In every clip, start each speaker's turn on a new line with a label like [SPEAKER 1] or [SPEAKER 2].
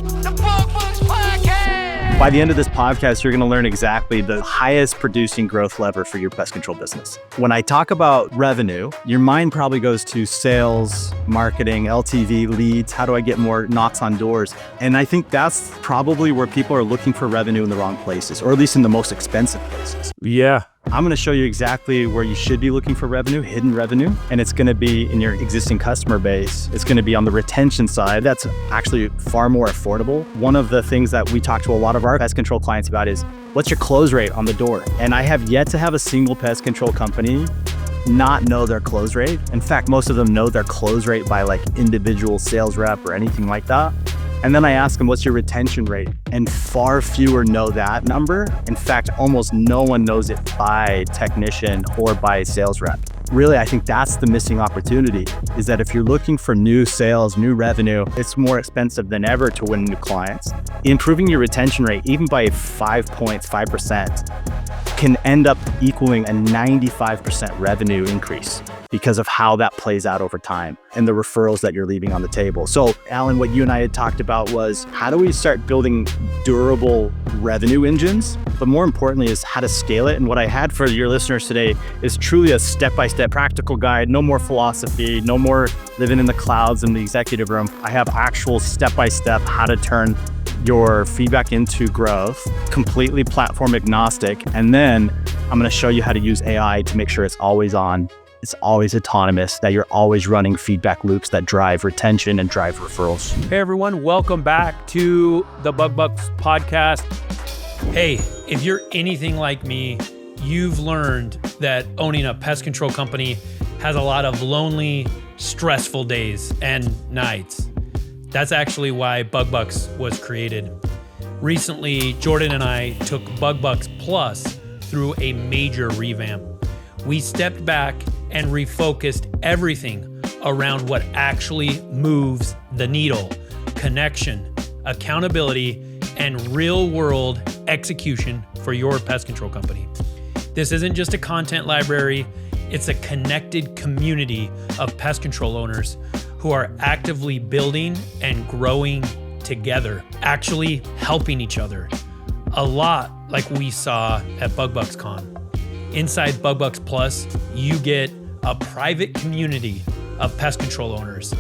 [SPEAKER 1] The Bug Bucks Podcast!
[SPEAKER 2] By the end of this podcast, you're going to learn exactly the highest producing growth lever for your pest control business. When I talk about revenue, your mind probably goes to sales, marketing, LTV, leads. How do I get more knocks on doors? And I think that's probably where people are looking for revenue in the wrong places, or at least in the most expensive places.
[SPEAKER 3] Yeah.
[SPEAKER 2] I'm going to show you exactly where you should be looking for revenue, hidden revenue, and it's going to be in your existing customer base. It's going to be on the retention side. That's actually far more affordable. One of the things that we talk to a lot of our pest control clients about is, what's your close rate on the door? And I have yet to have a single pest control company not know their close rate. In fact, most of them know their close rate by like individual sales rep or anything like that. And then I ask them, what's your retention rate? And far fewer know that number. In fact, almost no one knows it by technician or by sales rep. Really, I think that's the missing opportunity, is that if you're looking for new sales, new revenue, it's more expensive than ever to win new clients. Improving your retention rate, even by 5 points, 5%, can end up equaling a 95% revenue increase because of how that plays out over time and the referrals that you're leaving on the table. So, Allan, what you and I had talked about was, how do we start building durable revenue engines? But more importantly is how to scale it. And what I had for your listeners today is truly a step-by-step practical guide. No more philosophy, no more living in the clouds in the executive room. I have actual step-by-step how to turn your feedback into growth, completely platform agnostic. And then I'm going to show you how to use AI to make sure it's always on. It's always autonomous, that you're always running feedback loops that drive retention and drive referrals.
[SPEAKER 3] Hey everyone, welcome back to the Bug Bucks Podcast. Hey, if you're anything like me, you've learned that owning a pest control company has a lot of lonely, stressful days and nights. That's actually why Bug Bucks was created. Recently, Jordan and I took Bug Bucks Plus through a major revamp. We stepped back and refocused everything around what actually moves the needle: connection, accountability, and real-world execution for your pest control company. This isn't just a content library, it's a connected community of pest control owners who are actively building and growing together, actually helping each other. A lot like we saw at Bug Bucks Con. Inside Bug Bucks Plus, you get a private community of pest control owners,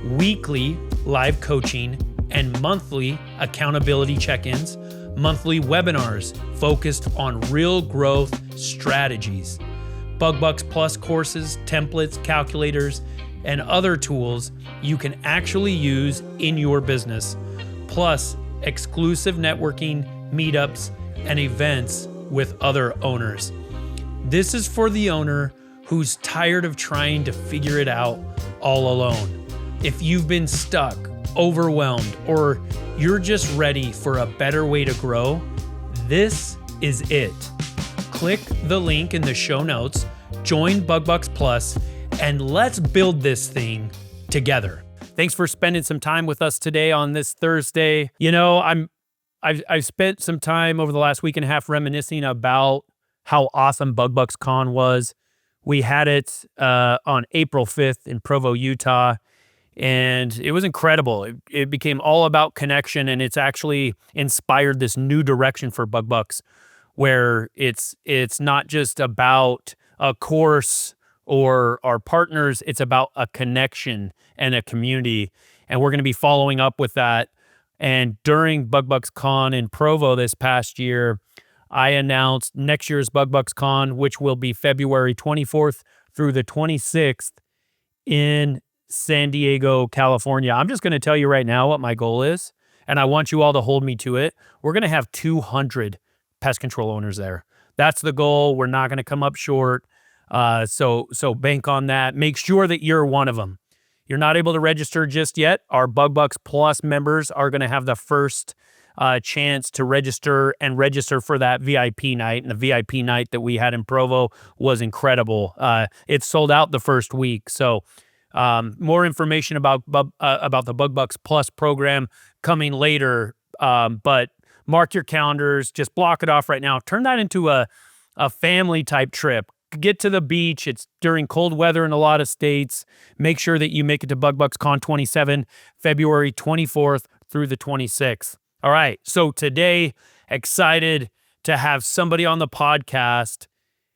[SPEAKER 3] weekly live coaching, and monthly accountability check-ins, monthly webinars focused on real growth strategies, Bug Bucks Plus courses, templates, calculators, and other tools you can actually use in your business, plus exclusive networking, meetups, and events with other owners. This is for the owner who's tired of trying to figure it out all alone. If you've been stuck, overwhelmed, or you're just ready for a better way to grow, this is it. Click the link in the show notes, join Bug Bucks Plus, and let's build this thing together. Thanks for spending some time with us today on this Thursday. You know, I've spent some time over the last week and a half reminiscing about how awesome Bug Bucks Con was. We had it on April 5th in Provo, Utah, and it was incredible. It became all about connection, and it's actually inspired this new direction for Bug Bucks, where it's not just about a course or our partners, it's about a connection and a community, and we're going to be following up with that. And during Bug Bucks Con in Provo this past year, I announced next year's Bug Bucks Con, which will be February 24th through the 26th in San Diego, California. I'm just going to tell you right now what my goal is, and I want you all to hold me to it. We're going to have 200 pest control owners there. That's the goal. We're not going to come up short. So bank on that. Make sure that you're one of them. You're not able to register just yet. Our Bug Bucks Plus members are going to have the first chance to register for that VIP night. And the VIP night that we had in Provo was incredible. It sold out the first week. So more information about the Bug Bucks Plus program coming later. But mark your calendars. Just block it off right now. Turn that into a family type trip. Get to the beach. It's during cold weather in a lot of states. Make sure that you make it to Bug Bucks Con 27, February 24th through the 26th. All right. So today, excited to have somebody on the podcast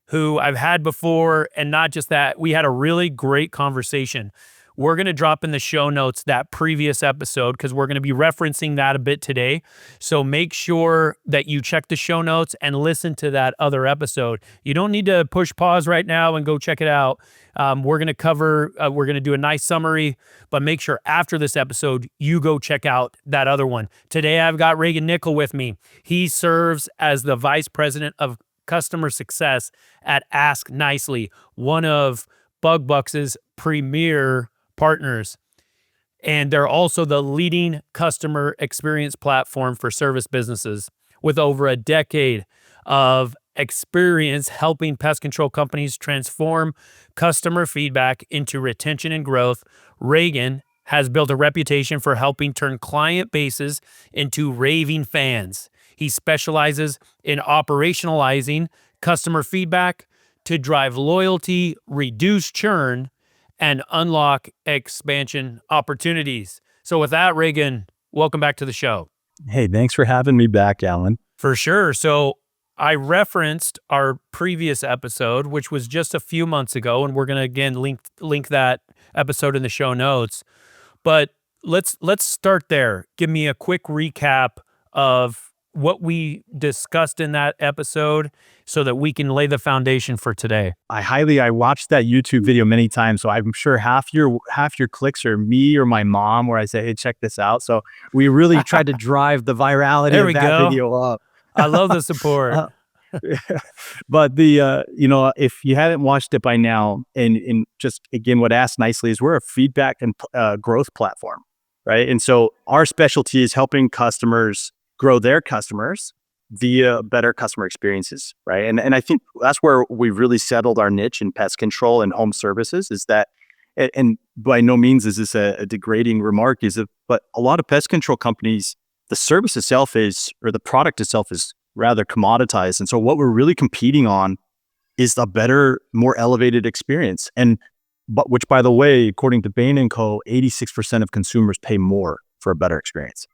[SPEAKER 3] who I've had before. And not just that, we had a really great conversation. We're going to drop in the show notes that previous episode because we're going to be referencing that a bit today. So make sure that you check the show notes and listen to that other episode. You don't need to push pause right now and go check it out. We're going to do a nice summary, but make sure after this episode, you go check out that other one. Today, I've got Reagan Nickl with me. He serves as the Vice President of Customer Success at Ask Nicely, one of BugBucks's premier partners. And they're also the leading customer experience platform for service businesses with over a decade of experience helping pest control companies transform customer feedback into retention and growth. Reagan has built a reputation for helping turn client bases into raving fans. He specializes in operationalizing customer feedback to drive loyalty, reduce churn, and unlock expansion opportunities. So with that, Reagan, welcome back to the show.
[SPEAKER 2] Hey, thanks for having me back, Allan.
[SPEAKER 3] For sure. So I referenced our previous episode, which was just a few months ago, and we're going to again link that episode in the show notes. But let's start there. Give me a quick recap of what we discussed in that episode so that we can lay the foundation for today.
[SPEAKER 2] I watched that YouTube video many times, so I'm sure half your clicks are me or my mom where I say, hey, check this out. So we really tried to drive the virality of that video up.
[SPEAKER 3] I love the support.
[SPEAKER 2] But if you haven't watched it by now, and just again, what Ask Nicely is, we're a feedback and growth platform, right? And so our specialty is helping customers grow their customers via better customer experiences, right? And I think that's where we really settled our niche in pest control and home services is that, and by no means is this a degrading remark, but a lot of pest control companies, the service itself or the product itself is rather commoditized. And so what we're really competing on is a better, more elevated experience. But which, by the way, according to Bain & Co., 86% of consumers pay more for a better experience,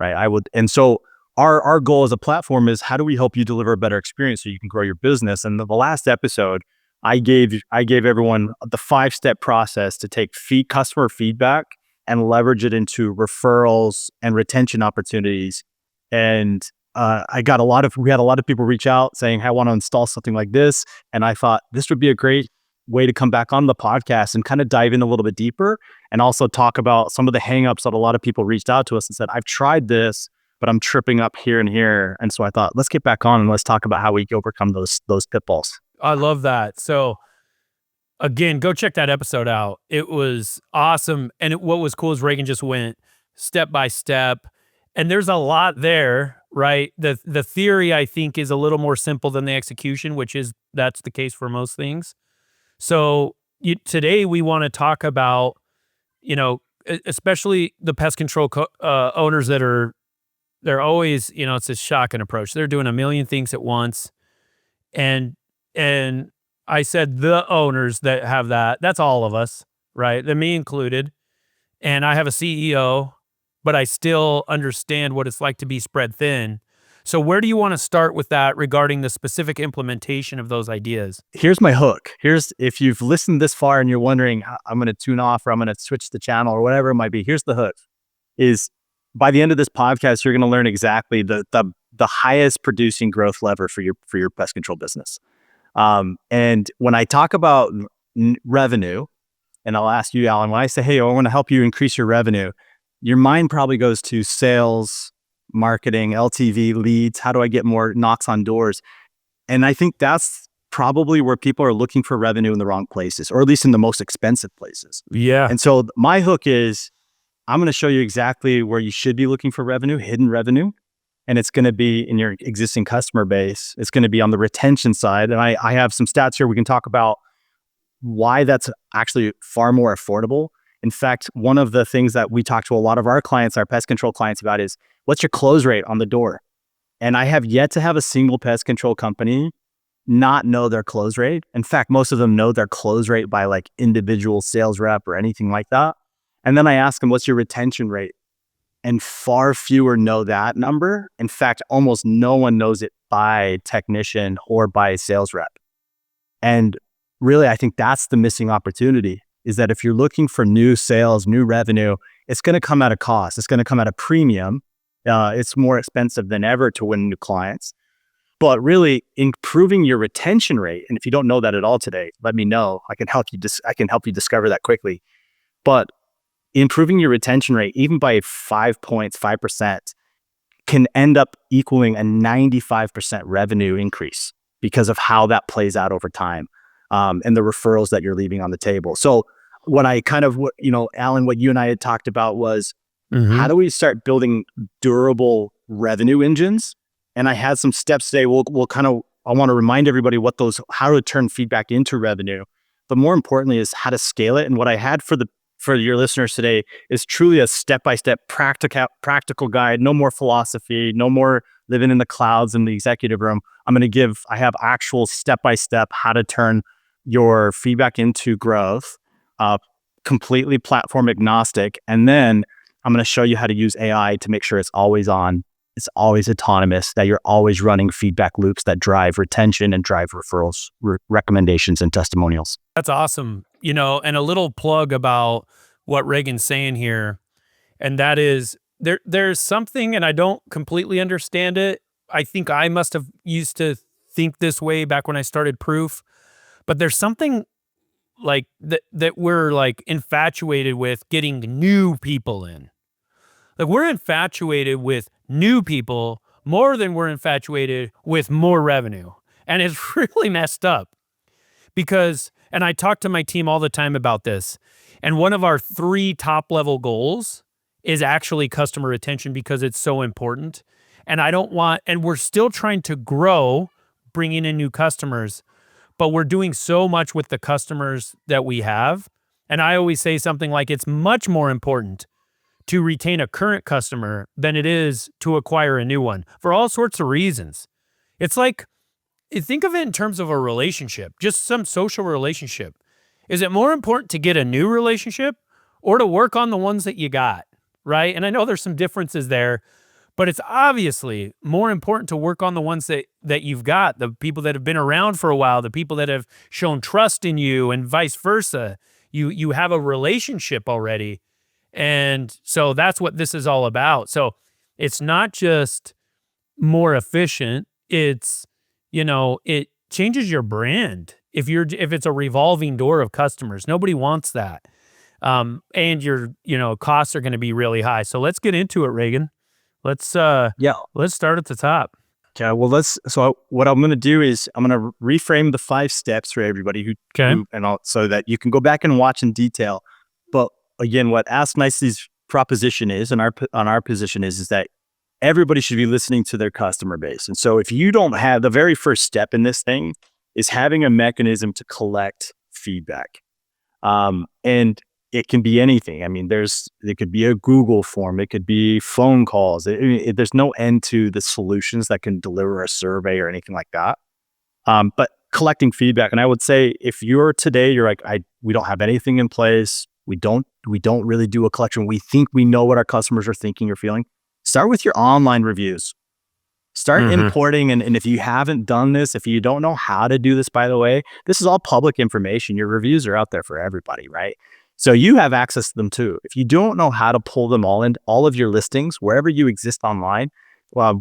[SPEAKER 2] right? And so our goal as a platform is how do we help you deliver a better experience so you can grow your business? And the last episode, I gave everyone the 5-step process to take customer feedback and leverage it into referrals and retention opportunities. And we had a lot of people reach out saying, hey, I want to install something like this. And I thought this would be a great way to come back on the podcast and kind of dive in a little bit deeper and also talk about some of the hangups that a lot of people reached out to us and said, I've tried this, but I'm tripping up here and here. And so I thought, let's get back on and let's talk about how we overcome those pitfalls.
[SPEAKER 3] I love that. So again, go check that episode out. It was awesome. And what was cool is Reagan just went step by step. And there's a lot there, right? The theory, I think, is a little more simple than the execution, that's the case for most things. So today we want to talk about, especially the pest control owners they're always, it's a shotgun approach. They're doing a million things at once. And I said the owners that have that's all of us, right? And me included. And I have a CEO, but I still understand what it's like to be spread thin. So where do you want to start with that regarding the specific implementation of those ideas?
[SPEAKER 2] Here's my hook. If you've listened this far and you're wondering, I'm going to tune off or I'm going to switch the channel or whatever it might be, here's the hook. Is by the end of this podcast, you're going to learn exactly the highest producing growth lever for your pest control business. And when I talk about revenue, and I'll ask you, Allan, when I say, hey, I want to help you increase your revenue, your mind probably goes to sales, marketing, LTV, leads. How do I get more knocks on doors? And I think that's probably where people are looking for revenue in the wrong places, or at least in the most expensive places.
[SPEAKER 3] Yeah.
[SPEAKER 2] And so my hook is, I'm going to show you exactly where you should be looking for revenue, hidden revenue. And it's going to be in your existing customer base. It's going to be on the retention side. And I have some stats here. We can talk about why that's actually far more affordable. In fact, one of the things that we talk to a lot of our clients, our pest control clients about is, what's your close rate on the door? And I have yet to have a single pest control company not know their close rate. In fact, most of them know their close rate by like individual sales rep or anything like that. And then I ask them, what's your retention rate? and far fewer know that number. In fact, almost no one knows it by technician or by sales rep. And really, I think that's the missing opportunity, is that if you're looking for new sales, new revenue, it's going to come at a cost. It's going to come at a premium. It's more expensive than ever to win new clients. But really, improving your retention rate, and if you don't know that at all today, let me know. I can help you discover that quickly. But improving your retention rate, even by 5 points, 5%, can end up equaling a 95% revenue increase because of how that plays out over time, and the referrals that you're leaving on the table. So what I kind of, Allan, what you and I had talked about was, how do we start building durable revenue engines? And I had some steps today. I want to remind everybody how to turn feedback into revenue, but more importantly is how to scale it. And what I had for your listeners today is truly a step-by-step practical guide. No more philosophy, no more living in the clouds in the executive room. I have actual step-by-step how to turn your feedback into growth, completely platform agnostic. And then I'm going to show you how to use AI to make sure it's always on, it's always autonomous, that you're always running feedback loops that drive retention and drive referrals, recommendations, and testimonials.
[SPEAKER 3] That's awesome. And a little plug about what Reagan's saying here, and that is there's something, and I don't completely understand it. I think I must have used to think this way back when I started Proof, but there's something like that we're like infatuated with getting new people in. Like, we're infatuated with new people more than we're infatuated with more revenue. And it's really messed up because, and I talk to my team all the time about this, and one of our 3 top level goals is actually customer retention because it's so important. And we're still trying to grow, bringing in new customers, but we're doing so much with the customers that we have. And I always say something like, it's much more important to retain a current customer than it is to acquire a new one, for all sorts of reasons. It's like, think of it in terms of a relationship, just some social relationship. Is it more important to get a new relationship or to work on the ones that you got, right? And I know there's some differences there, but it's obviously more important to work on the ones that you've got, the people that have been around for a while, the people that have shown trust in you, and vice versa. You have a relationship already. And so that's what this is all about. So it's not just more efficient. It's, it changes your brand. If it's a revolving door of customers, nobody wants that. And your, costs are going to be really high. So let's get into it, Reagan. Let's start at the top.
[SPEAKER 2] Okay. Well, so what I'm going to do is I'm going to reframe the 5 steps for everybody so that you can go back and watch in detail. But again, what Ask Nicely's proposition is, and our position is that everybody should be listening to their customer base. And so if you don't have, the very first step in this thing is having a mechanism to collect feedback. And it can be anything. I mean, it could be a Google form, it could be phone calls. There's no end to the solutions that can deliver a survey or anything like that. But collecting feedback, and I would say if you're like, we don't have anything in place. We don't really do a collection. We think we know what our customers are thinking or feeling. Start with your online reviews. Start importing. And if you haven't done this, if you don't know how to do this, by the way, this is all public information. Your reviews are out there for everybody, right? So you have access to them too. If you don't know how to pull them all in, all of your listings, wherever you exist online,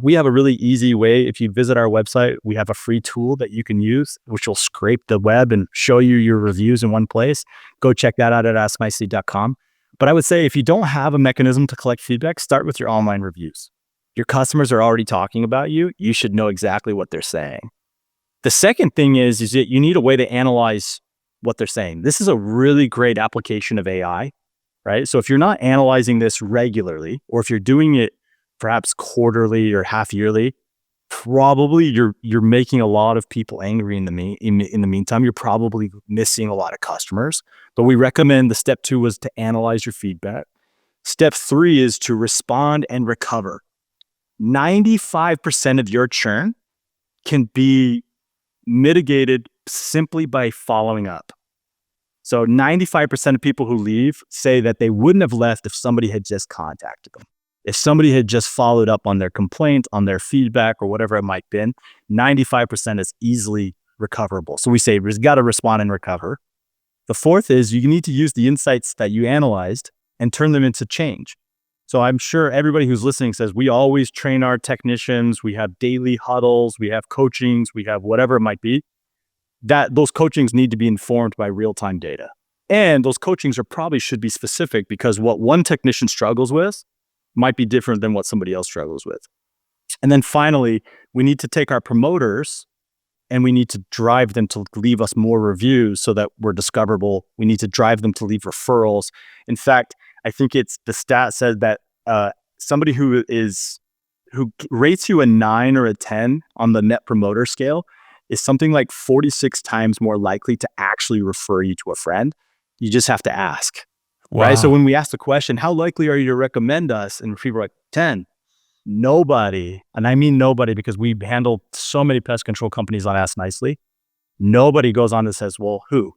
[SPEAKER 2] we have a really easy way. If you visit our website, we have a free tool that you can use, which will scrape the web and show you your reviews in one place. Go check that out at asknicely.com. But I would say if you don't have a mechanism to collect feedback, start with your online reviews. Your customers are already talking about you. You should know exactly what they're saying. The second thing is that you need a way to analyze what they're saying. This is a really great application of AI, right? So if you're not analyzing this regularly, or if you're doing it perhaps quarterly or half yearly, probably you're making a lot of people angry in the meantime. You're probably missing a lot of customers. But we recommend the step 2 was to analyze your feedback. Step 3 is to respond and recover. 95% of your churn can be mitigated simply by following up. So 95% of people who leave say that they wouldn't have left if somebody had just contacted them. If somebody had just followed up on their complaint, on their feedback, or whatever it might be, 95% is easily recoverable. So we say we've got to respond and recover. The fourth is you need to use the insights that you analyzed and turn them into change. So I'm sure everybody who's listening says we always train our technicians, we have daily huddles, we have coachings, we have whatever it might be. That those coachings need to be informed by real-time data. And those coachings should be specific, because what one technician struggles with might be different than what somebody else struggles with. And then finally, we need to take our promoters and we need to drive them to leave us more reviews so that we're discoverable. We need to drive them to leave referrals. In fact, I think it's the stat said that somebody who rates you a 9 or a 10 on the net promoter scale is something like 46 times more likely to actually refer you to a friend. You just have to ask.
[SPEAKER 3] Wow.
[SPEAKER 2] Right? So when we ask the question, how likely are you to recommend us? And people are like, 10. Nobody, and I mean nobody, because we handle so many pest control companies on Ask Nicely. Nobody goes on and says, well, who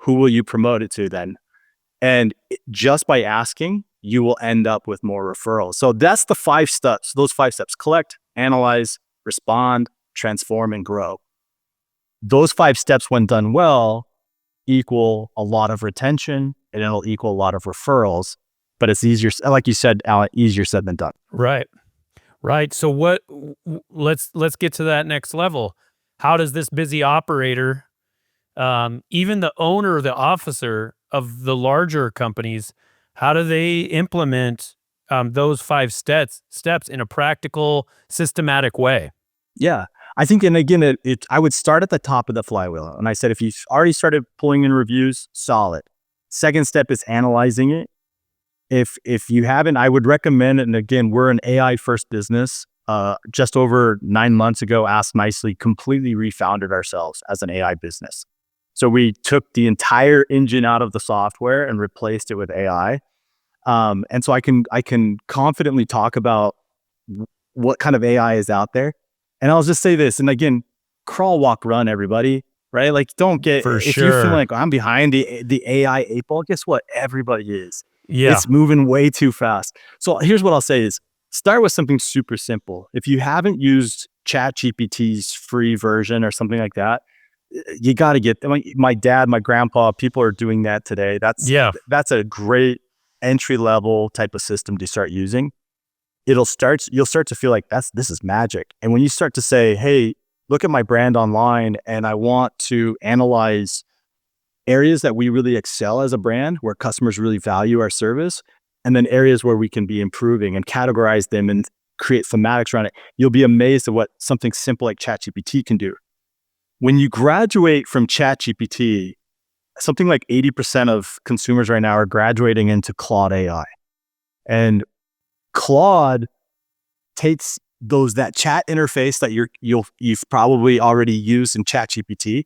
[SPEAKER 2] will you promote it to then? And just by asking, you will end up with more referrals. So that's the 5 steps, those 5 steps: collect, analyze, respond, transform, and grow. Those 5 steps, when done well, equal a lot of retention, and it'll equal a lot of referrals. But it's easier, like you said, Allan, easier said than done.
[SPEAKER 3] Right. So let's get to that next level. How does this busy operator, even the owner or the officer of the larger companies, how do they implement those 5 steps in a practical, systematic way?
[SPEAKER 2] Yeah. I think, and again, I would start at the top of the flywheel. And I said, if you already started pulling in reviews, solid. Second step is analyzing it. If you haven't, I would recommend, and again, we're an AI first business. Just over 9 months ago, Ask Nicely completely refounded ourselves as an AI business. So we took the entire engine out of the software and replaced it with AI. And so I can confidently talk about what kind of AI is out there. And I'll just say this, and again, crawl, walk, run, everybody, right? Like, don't get, if you feel like I'm behind the AI 8-ball, guess what? Everybody is.
[SPEAKER 3] Yeah.
[SPEAKER 2] It's moving way too fast. So here's what I'll say is, start with something super simple. If you haven't used ChatGPT's free version or something like that, you got to get, my dad, my grandpa, people are doing that today. That's a great entry level type of system to start using. You'll start to feel like this is magic. And when you start to say, hey, look at my brand online, and I want to analyze areas that we really excel as a brand, where customers really value our service, and then areas where we can be improving, and categorize them and create thematics around it, you'll be amazed at what something simple like ChatGPT can do. When you graduate from ChatGPT, something like 80% of consumers right now are graduating into Claude AI. And Claude takes that chat interface that you've probably already used in ChatGPT,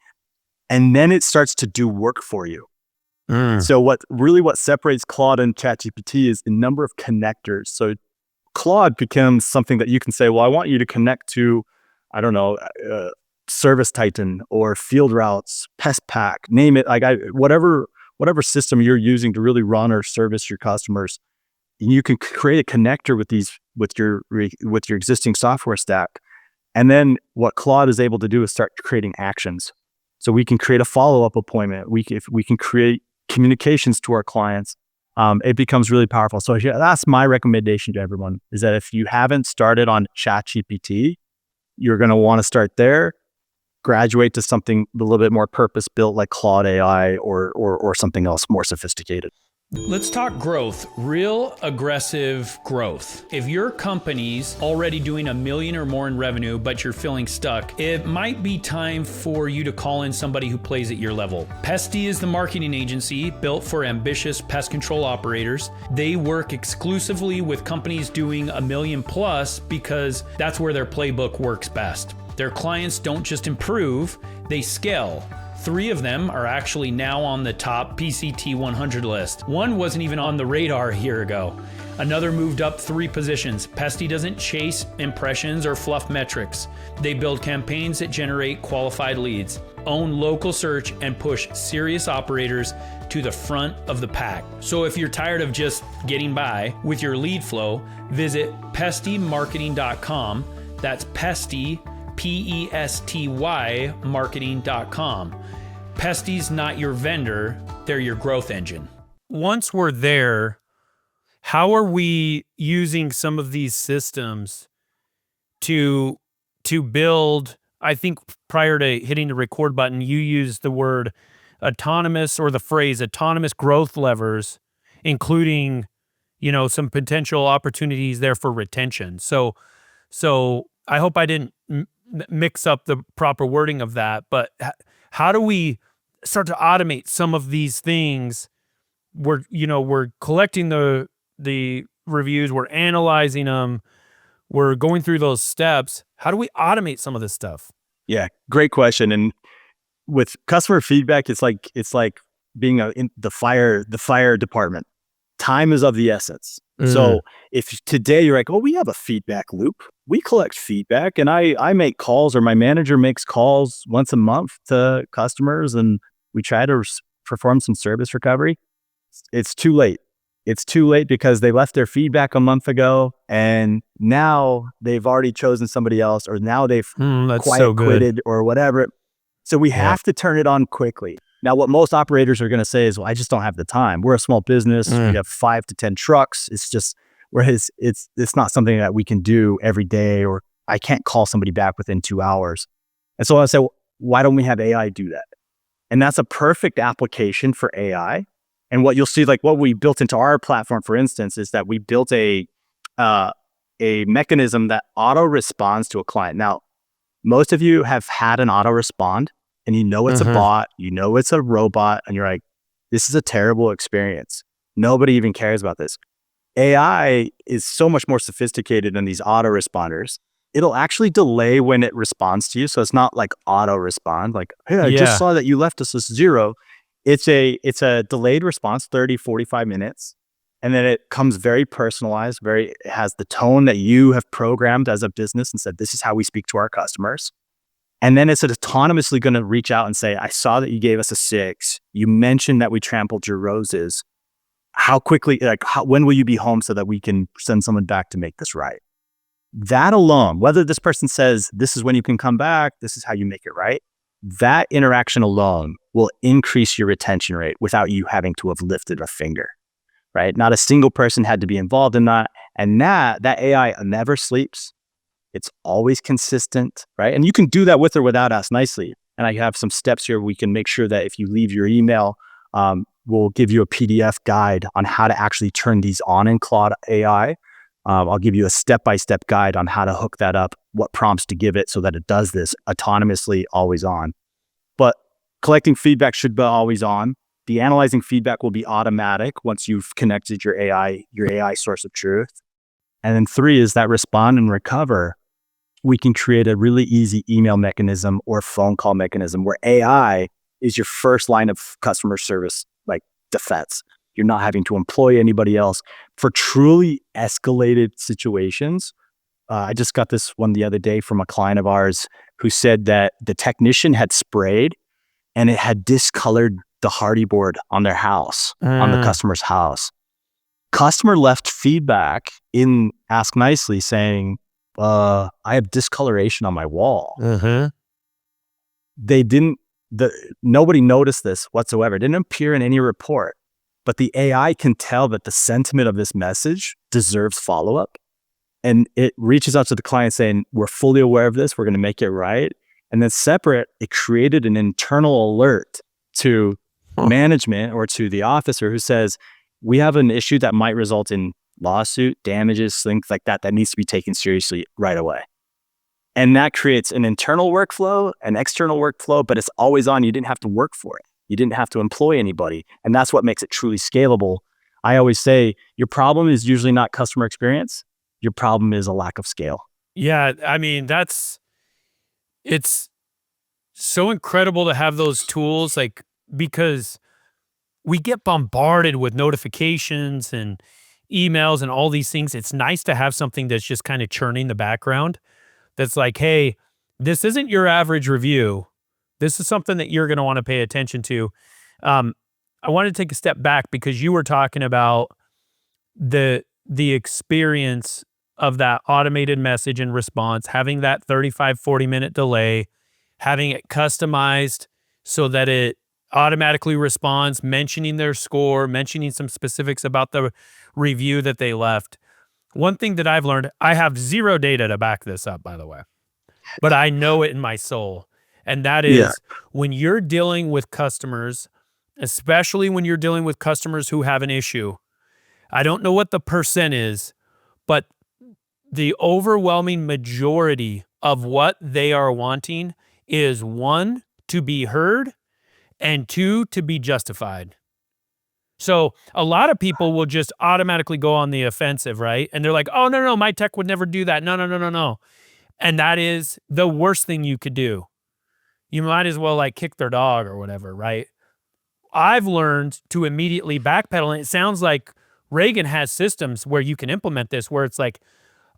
[SPEAKER 2] and then it starts to do work for you. So what separates Claude and ChatGPT is the number of connectors. So Claude becomes something that you can say, well, I want you to connect to, I don't know, Service Titan or Field Routes, Pest Pack, name it, like whatever system you're using to really run or service your customers. You can create a connector with your existing software stack. And then what Claude is able to do is start creating actions. So we can create a follow-up appointment. We can create communications to our clients. It becomes really powerful. So that's my recommendation to everyone, is that if you haven't started on ChatGPT, you're going to want to start there, graduate to something a little bit more purpose-built like Claude AI or something else more sophisticated.
[SPEAKER 3] Let's talk growth, real aggressive growth. If your company's already doing $1 million or more in revenue, but you're feeling stuck, it might be time for you to call in somebody who plays at your level. Pesty is the marketing agency built for ambitious pest control operators. They work exclusively with companies doing $1 million plus because that's where their playbook works best. Their clients don't just improve, they scale. 3 of them are actually now on the top PCT 100 list. One wasn't even on the radar a year ago. Another moved up 3 positions. Pesty doesn't chase impressions or fluff metrics. They build campaigns that generate qualified leads, own local search, and push serious operators to the front of the pack. So if you're tired of just getting by with your lead flow, visit pestymarketing.com. That's Pesty, Pesty marketing.com. Pesty's not your vendor, they're your growth engine. Once we're there, how are we using some of these systems to build? I think prior to hitting the record button, you used the word autonomous, or the phrase autonomous growth levers, including, some potential opportunities there for retention. So I hope I didn't mix up the proper wording of that, but how do we start to automate some of these things? We're collecting the reviews, we're analyzing them, we're going through those steps. How do we automate some of this stuff?
[SPEAKER 2] Yeah, great question. And with customer feedback, it's like being in the fire department. Time is of the essence. So if today you're like, oh, we have a feedback loop, we collect feedback, and I make calls, or my manager makes calls once a month to customers, and we try to perform some service recovery. It's too late. It's too late because they left their feedback a month ago, and now they've already chosen somebody else, or now they've quitted or whatever. So we have to turn it on quickly. Now, what most operators are going to say is, well, I just don't have the time. We're a small business. We have 5 to 10 trucks. It's just, whereas it's not something that we can do every day, or I can't call somebody back within 2 hours. And so I say, well, why don't we have AI do that? And that's a perfect application for AI. And what you'll see, like what we built into our platform, for instance, is that we built a mechanism that auto responds to a client. Now, most of you have had an auto respond, and it's a bot, it's a robot, and you're like, this is a terrible experience. Nobody even cares about this. AI is so much more sophisticated than these auto responders. It'll actually delay when it responds to you. So it's not like auto respond, like, hey, I just saw that you left us a 0. It's a delayed response, 30, 45 minutes. And then it comes very personalized, it has the tone that you have programmed as a business and said, this is how we speak to our customers. And then it's autonomously going to reach out and say, I saw that you gave us a 6. You mentioned that we trampled your roses. How quickly, when will you be home so that we can send someone back to make this right? That alone, whether this person says, this is when you can come back, this is how you make it right, that interaction alone will increase your retention rate without you having to have lifted a finger, right? Not a single person had to be involved in that. And that AI never sleeps. It's always consistent, right? And you can do that with or without Ask Nicely. And I have some steps here. We can make sure that if you leave your email, we'll give you a PDF guide on how to actually turn these on in Claude AI. I'll give you a step-by-step guide on how to hook that up, what prompts to give it so that it does this autonomously, always on. But collecting feedback should be always on. The analyzing feedback will be automatic once you've connected your AI source of truth. And then 3 is that respond and recover. We can create a really easy email mechanism or phone call mechanism where AI is your first line of customer service, like defense. You're not having to employ anybody else for truly escalated situations. I just got this one the other day from a client of ours who said that the technician had sprayed and it had discolored the hardy board on their house, on the customer's house. Customer left feedback in Ask Nicely saying, I have discoloration on my wall. Nobody noticed this whatsoever. It didn't appear in any report, but the AI can tell that the sentiment of this message deserves follow-up. And it reaches out to the client saying, we're fully aware of this. We're going to make it right. And then separate, it created an internal alert to management or to the officer who says, we have an issue that might result in lawsuit, damages, things like that needs to be taken seriously right away. And that creates an internal workflow, an external workflow, but it's always on. You didn't have to work for it. You didn't have to employ anybody. And that's what makes it truly scalable. I always say your problem is usually not customer experience. Your problem is a lack of scale.
[SPEAKER 3] Yeah. I mean, it's so incredible to have those tools, because we get bombarded with notifications and emails and all these things, it's nice to have something that's just kind of churning the background. That's like, hey, this isn't your average review. This is something that you're going to want to pay attention to. I want to take a step back because you were talking about the experience of that automated message and response, having that 35, 40-minute delay, having it customized so that it automatically responds, mentioning their score, mentioning some specifics about the review that they left. One thing that I've learned, I have zero data to back this up, by the way, but I know it in my soul. And that is when you're dealing with customers, especially when you're dealing with customers who have an issue, I don't know what the percent is, but the overwhelming majority of what they are wanting is 1, to be heard, and 2, to be justified. So a lot of people will just automatically go on the offensive, right? And they're like, oh, no, my tech would never do that. No. And that is the worst thing you could do. You might as well like kick their dog or whatever, right? I've learned to immediately backpedal. And it sounds like Reagan has systems where you can implement this, where it's like,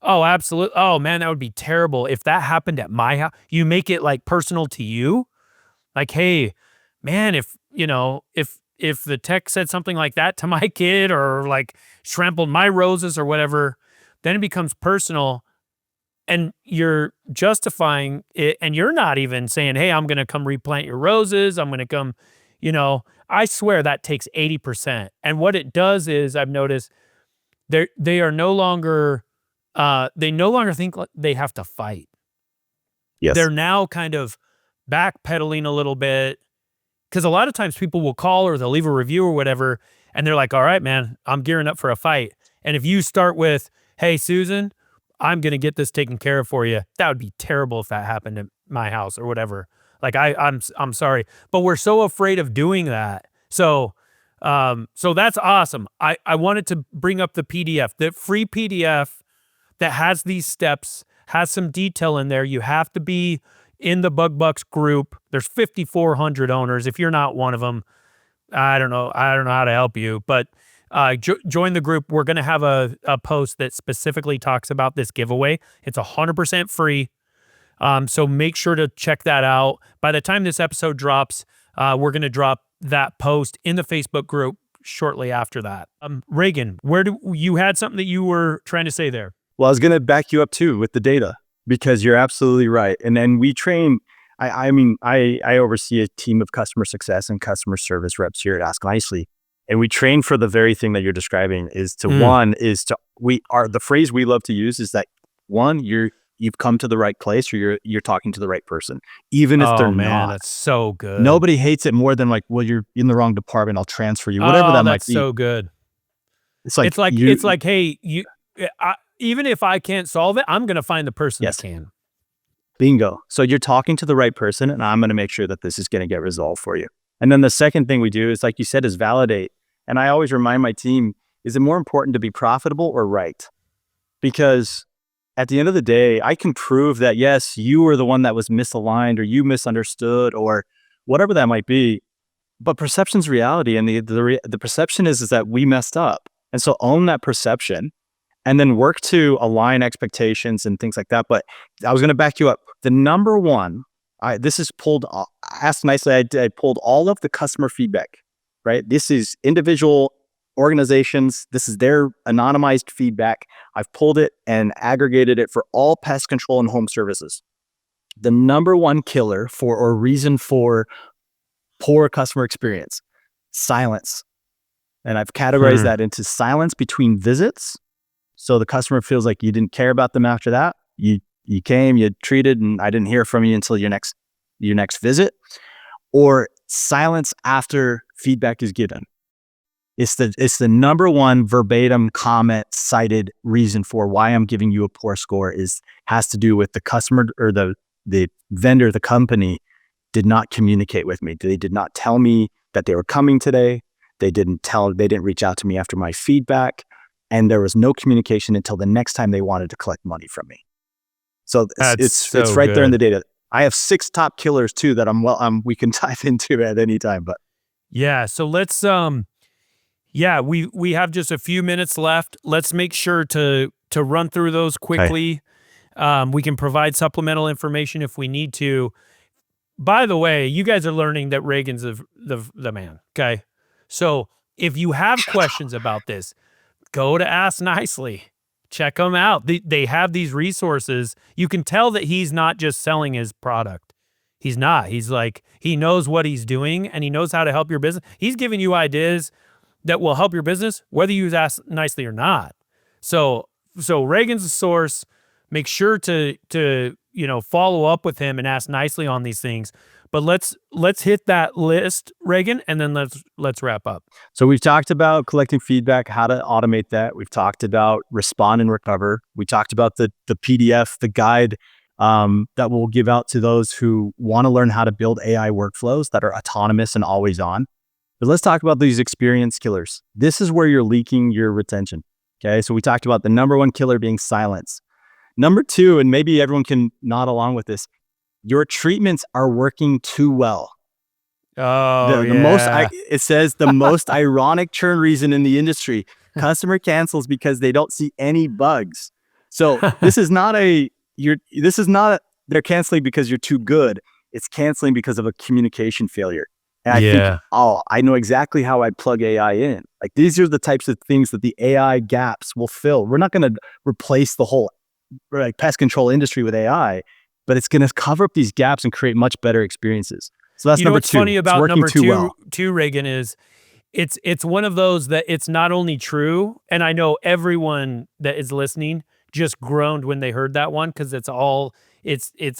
[SPEAKER 3] oh, absolutely. Oh man, that would be terrible if that happened at my house. You make it like personal to you. Like, hey, man, if the tech said something like that to my kid or like trampled my roses or whatever, then it becomes personal and you're justifying it. And you're not even saying, hey, I'm going to come replant your roses. I'm going to come, I swear that takes 80%. And what it does is I've noticed they are no longer, they no longer think they have to fight.
[SPEAKER 2] Yes.
[SPEAKER 3] They're now kind of backpedaling a little bit. Because a lot of times people will call or they'll leave a review or whatever, and they're like, all right, man, I'm gearing up for a fight. And if you start with, hey, Susan, I'm going to get this taken care of for you, that would be terrible if that happened at my house or whatever. Like, I'm sorry. But we're so afraid of doing that. So that's awesome. I wanted to bring up the PDF, the free PDF that has these steps, has some detail in there. You have to be in the Bug Bucks group. There's 5,400 owners. If you're not one of them, I don't know how to help you, but join the group. We're going to have a post that specifically talks about this giveaway. It's 100% free. So make sure to check that out. By the time this episode drops, we're going to drop that post in the Facebook group shortly after that. Reagan, you had something that you were trying to say there?
[SPEAKER 2] Well, I was going to back you up too with the data, because you're absolutely right. And then we train, I oversee a team of customer success and customer service reps here at Ask Nicely. And we train for the very thing that you're describing is to the phrase we love to use is that you've come to the right place, or you're talking to the right person, even if they're not.
[SPEAKER 3] That's so good.
[SPEAKER 2] Nobody hates it more than like, well, you're in the wrong department, I'll transfer you, whatever that might be.
[SPEAKER 3] That's so good.
[SPEAKER 2] It's like,
[SPEAKER 3] hey, even if I can't solve it, I'm going to find the person that can.
[SPEAKER 2] Bingo. So you're talking to the right person, and I'm going to make sure that this is going to get resolved for you. And then the second thing we do is, like you said, is validate. And I always remind my team, is it more important to be profitable or right? Because at the end of the day, I can prove that, yes, you were the one that was misaligned, or you misunderstood, or whatever that might be. But perception's reality. And the perception is that we messed up. And so own that perception, and then work to align expectations and things like that. But I was going to back you up. The number one, this is pulled, Ask Nicely, I pulled all of the customer feedback, right? This is individual organizations. This is their anonymized feedback. I've pulled it and aggregated it for all pest control and home services. The number one killer or reason for poor customer experience, silence. And I've categorized that into silence between visits. So the customer feels like you didn't care about them after that. You came, you treated, and I didn't hear from you until your next visit. Or silence after feedback is given. It's the number one verbatim comment cited reason for why I'm giving you a poor score has to do with the customer or the vendor, the company did not communicate with me. They did not tell me that they were coming today. They didn't reach out to me after my feedback. And there was no communication until the next time they wanted to collect money from me. So it's right there in the data. I have 6 top killers too that we can dive into at any time. But
[SPEAKER 3] yeah, so let's Yeah, we have just a few minutes left. Let's make sure to run through those quickly. We can provide supplemental information if we need to. By the way, you guys are learning that Reagan's the man. Okay, so if you have questions about this, go to Ask Nicely. Check them out. They have these resources. You can tell that he's not just selling his product. He's not. He's like, he knows what he's doing and he knows how to help your business. He's giving you ideas that will help your business, whether you use Ask Nicely or not. So Reagan's a source. Make sure to follow up with him and ask nicely on these things. But let's hit that list, Reagan, and then let's wrap up.
[SPEAKER 2] So we've talked about collecting feedback, how to automate that. We've talked about respond and recover. We talked about the PDF, the guide that we'll give out to those who want to learn how to build AI workflows that are autonomous and always on. But let's talk about these experience killers. This is where you're leaking your retention. Okay, so we talked about the number one killer being silence. Number two, and maybe everyone can nod along with this, your treatments are working too well. It says the most ironic churn reason in the industry. Customer cancels because they don't see any bugs. So this is not they're canceling because you're too good. It's canceling because of a communication failure. And I think, I know exactly how I plug AI in. Like, these are the types of things that the AI gaps will fill. We're not going to replace the whole pest control industry with AI, but it's going to cover up these gaps and create much better experiences. So that's number two.
[SPEAKER 3] What's funny about number two, Reagan, is it's one of those that it's not only true, and I know everyone that is listening just groaned when they heard that one because it's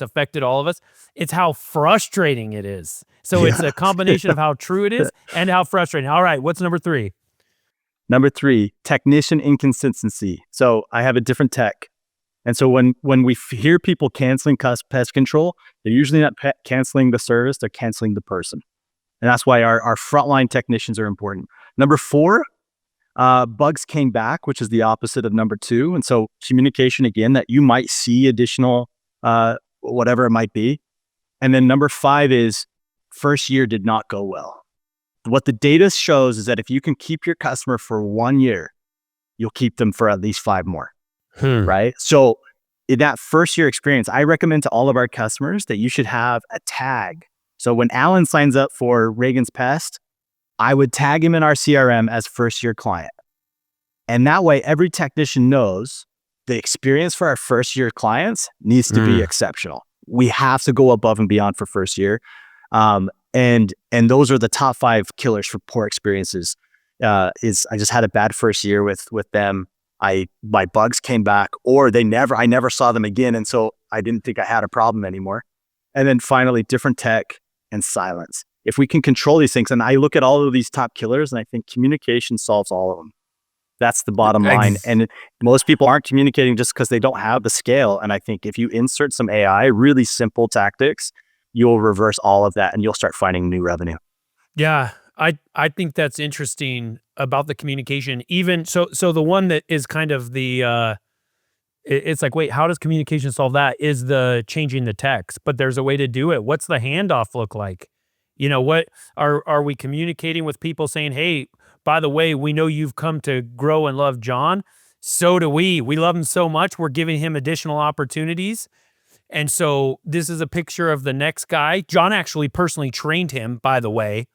[SPEAKER 3] affected all of us. It's how frustrating it is. So it's a combination of how true it is and how frustrating. All right, what's number three?
[SPEAKER 2] Number three, technician inconsistency. So I have a different tech. And so when we hear people canceling pest control, they're usually not canceling the service, they're canceling the person. And that's why our frontline technicians are important. Number four, bugs came back, which is the opposite of number two. And so communication, again, that you might see additional, whatever it might be. And then number five is first year did not go well. What the data shows is that if you can keep your customer for 1 year, you'll keep them for at least 5 more. Right? So in that first year experience, I recommend to all of our customers that you should have a tag. So when Allan signs up for Reagan's Pest, I would tag him in our CRM as first year client. And that way, every technician knows the experience for our first year clients needs to be exceptional. We have to go above and beyond for first year. And those are the top 5 killers for poor experiences. I just had a bad first year with them. My bugs came back, or I never saw them again. And so I didn't think I had a problem anymore. And then finally, different tech and silence. If we can control these things, and I look at all of these top killers and I think communication solves all of them. That's the bottom line. And most people aren't communicating just because they don't have the scale. And I think if you insert some AI, really simple tactics, you'll reverse all of that and you'll start finding new revenue.
[SPEAKER 3] Yeah, I think that's interesting about the communication. Even so the one that is kind of the it's like, wait, how does communication solve that? Is the changing the text, but there's a way to do it. What's the handoff look like? What are we communicating with people saying, hey, by the way, we know you've come to grow and love John. So do we. We love him so much. We're giving him additional opportunities. And so this is a picture of the next guy. John actually personally trained him, by the way.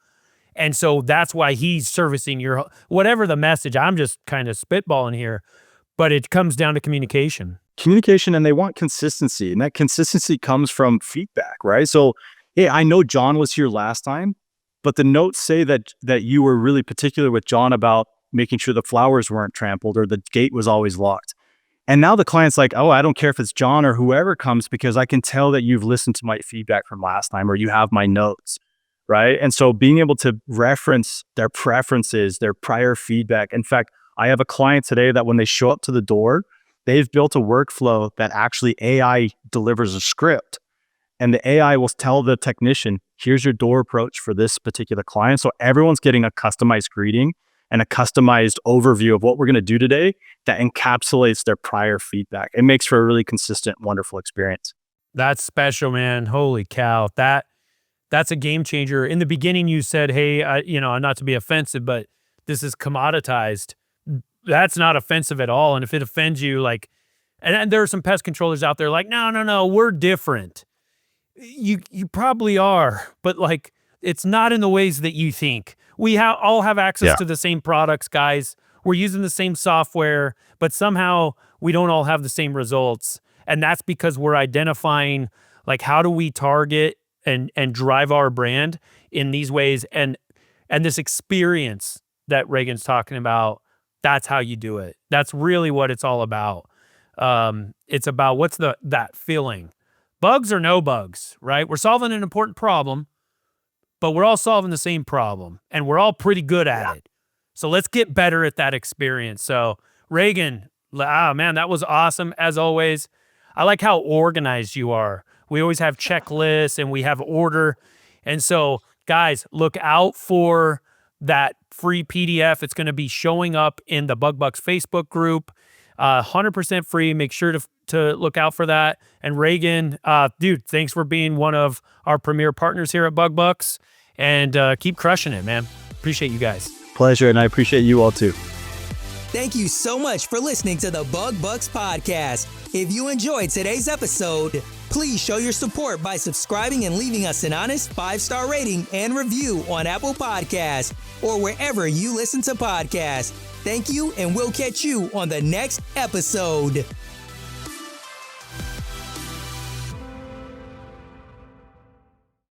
[SPEAKER 3] And so that's why he's servicing whatever the message. I'm just kind of spitballing here, but it comes down to communication.
[SPEAKER 2] And they want consistency. And that consistency comes from feedback, right? So, hey, I know John was here last time, but the notes say that you were really particular with John about making sure the flowers weren't trampled or the gate was always locked. And now the client's like, oh, I don't care if it's John or whoever comes because I can tell that you've listened to my feedback from last time or you have my notes, right? And so being able to reference their preferences, their prior feedback. In fact, I have a client today that when they show up to the door, they've built a workflow that actually AI delivers a script. And the AI will tell the technician, here's your door approach for this particular client. So everyone's getting a customized greeting and a customized overview of what we're going to do today that encapsulates their prior feedback. It makes for a really consistent, wonderful experience.
[SPEAKER 3] That's special, man. Holy cow. That's a game changer. In the beginning, you said, hey, not to be offensive, but this is commoditized. That's not offensive at all. And if it offends you, like, and there are some pest controllers out there like, no, we're different. You probably are, but like, it's not in the ways that you think. We all have access to the same products, guys. We're using the same software, but somehow we don't all have the same results. And that's because we're identifying, like, how do we target and drive our brand in these ways? And this experience that Reagan's talking about, that's how you do it. That's really what it's all about. It's about what's that feeling. Bugs or no bugs, right? We're solving an important problem, but we're all solving the same problem, and we're all pretty good at it. So let's get better at that experience. So Reagan, man, that was awesome as always. I like how organized you are. We always have checklists and we have order. And so guys, look out for that free PDF. It's going to be showing up in the Bug Bucks Facebook group. 100% free. Make sure to look out for that. And Reagan, dude, thanks for being one of our premier partners here at Bug Bucks. And keep crushing it, man. Appreciate you guys.
[SPEAKER 2] Pleasure, and I appreciate you all too.
[SPEAKER 4] Thank you so much for listening to the Bug Bucks podcast. If you enjoyed today's episode, please show your support by subscribing and leaving us an honest 5-star rating and review on Apple Podcasts or wherever you listen to podcasts. Thank you, and we'll catch you on the next episode.